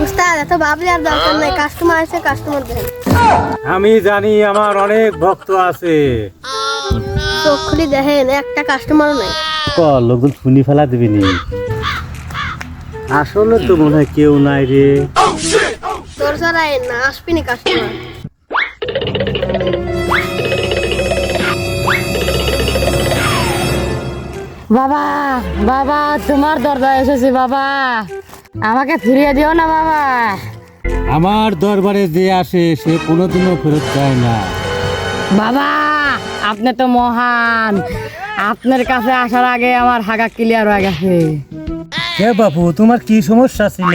উস্তাদ এত ভাবলে আর দরকার নাই, কাস্টমার আছে কাস্টমার দেন। আমি জানি আমার অনেক ভক্ত আছে। চোখ খুলি দেখেন একটা কাস্টমারও নাই। লোকজন শুনি ফেলা দিবি নি, আসলে তো মনে হয় কেউ নাই রে। তোর ছাড়া না আসবিনি কাস্টমার। বাবা বাবা তোমার দরজায় এসেছি বাবা, আমাকে ফিরিয়ে দিও না বাবা। আমার দরবারে যে আসে সে কোনোদিনও ফেরত যায় না। বাবা আপনি তো মহান, আপনার কাছে আসার আগে আমার হাগা ক্লিয়ার হয়ে গেছে। কে বাবু, তোমার কি সমস্যা ছিল?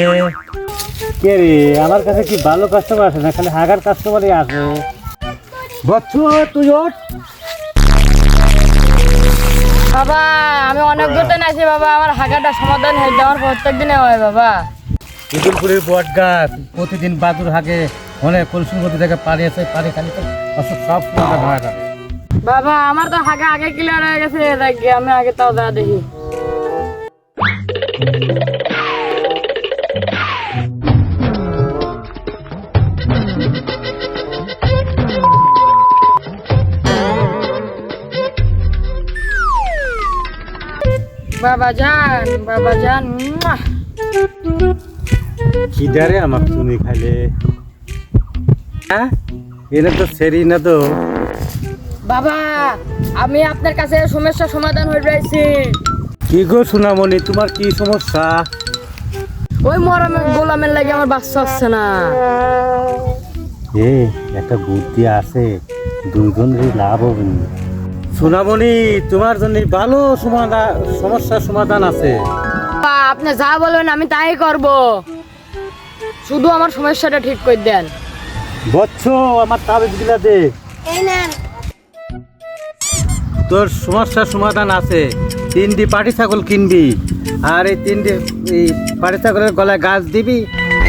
কে রে, আমার কাছে কি ভালো কাস্টমার আসে না, খালি হাগার কাস্টমারই আসে। বচ্চ তুই ওঠ। বাবা আমি অনেক দূর থেকে আছি বাবা, আমার হাগাটা সমাধান হয়ে যায়, আমার প্রত্যেক দিনে হয় বাবা। ইদুলপুরের বট গাছ প্রতিদিন বাদুর হাগে অনেক কলসুর মধ্যে থেকে পানি আছে, পানি খালি তো অসুখ সব সমাধান হয়ে যাবে। বাবা আমার তো হাগা আগে ক্লিয়ার হয়ে গেছে, দেখি আমি আগে তাও যা দেখি। বাবা যান মুয়া। কি দারে আমার চুনি খাইলে? হ্যাঁ এনে তো সেরি না তো। বাবা আমি আপনার কাছে সমস্যা সমাধান হয়ে রয়েছি। কি গো সোনামণি, তোমার কি সমস্যা? ওই গোলামের লাগে আমার বাচ্চা হচ্ছে না। এ একটা বুদ্ধি আছে, দুইজনেরই লাভ হবে। সোনামণি তোমার জন্য ভালো সমস্যার সমাধান আছে। বাবা, আপনি যা বলবেন আমি তাই করব, শুধু আমার সমস্যাটা ঠিক করে দেন। বচ্চ আমার তাবিজ গুলা দে। এই নেন। তোর সমস্যার সমাধান আছে। 3টি পাটি ছাগল কিনবি, আর এই 3টি পাটি ছাগলের গলায় গাছ দিবি,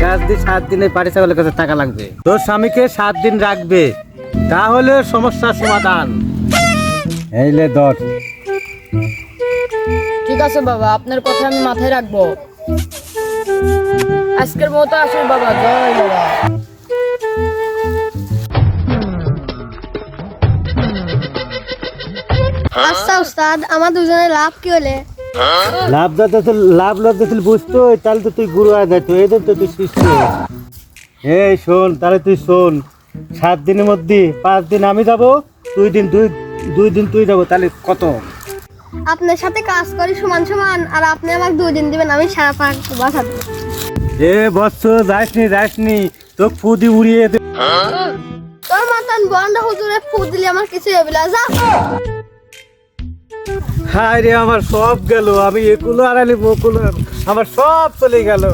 গাছ দিয়ে 7 দিনে পাটি ছাগলের কাছে টাকা লাগবে। তোর স্বামীকে 7 দিন রাখবে, তাহলে সমস্যার সমাধান। এইলে ধর। ঠিক আছে বাবা, আপনার কথা আমি মাথায় রাখবো। আজকের মতো আসুন বাবা, জয় বাবা। আচ্ছা উস্তাদ আমার দুজনের লাভ কি হলে? লাভ লাভ দিছিল বুঝতো, তাহলে তো তুই গুরু আয় যাইতো, এই তো তুই শিষ্য। এই শোন, তাহলে তুই শোন, 7 দিনের মধ্যে 5 দিন আমি যাব, 2 দিন তুই যাবো, তাহলে কত? আপনার সাথে কাজ করি সমান সমান, আর আপনি আমাকে 2 দিন দিবেন, আমি সারা পাক বাসা দেব। এ বৎস যাসনি তো ফুদি উড়িয়ে দে। তোর মতন বন্ড হুজুরে ফু দিলে আমার কিছু হবে না, যা। হায় রে, আমার সব গেল, আমি এগুলো আড়ালি বকুলো, আমার সব চলে গেল।